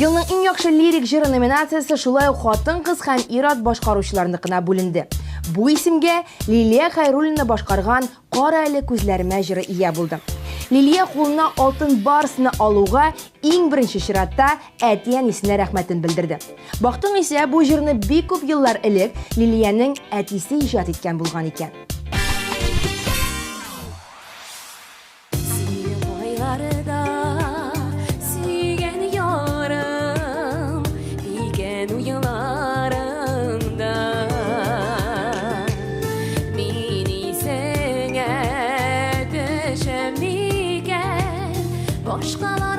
Елның иң яхшы лирик җыры номинациясе шулай ук хатын-кыз һәм ир-ат башкаручыларныкына бүленде. Бу исемгә Лилия Хайруллина башкарган «Кара әле күзләремә» җыры ия булды. Лилия кулына алтын барысны алуга иң беренче чиратта әти-әнисенә рәхмәтен белдерде. Бактың исә бу җырны бик күп еллар элек Лилияның әтисе иҗат иткән булган икән. Başkalar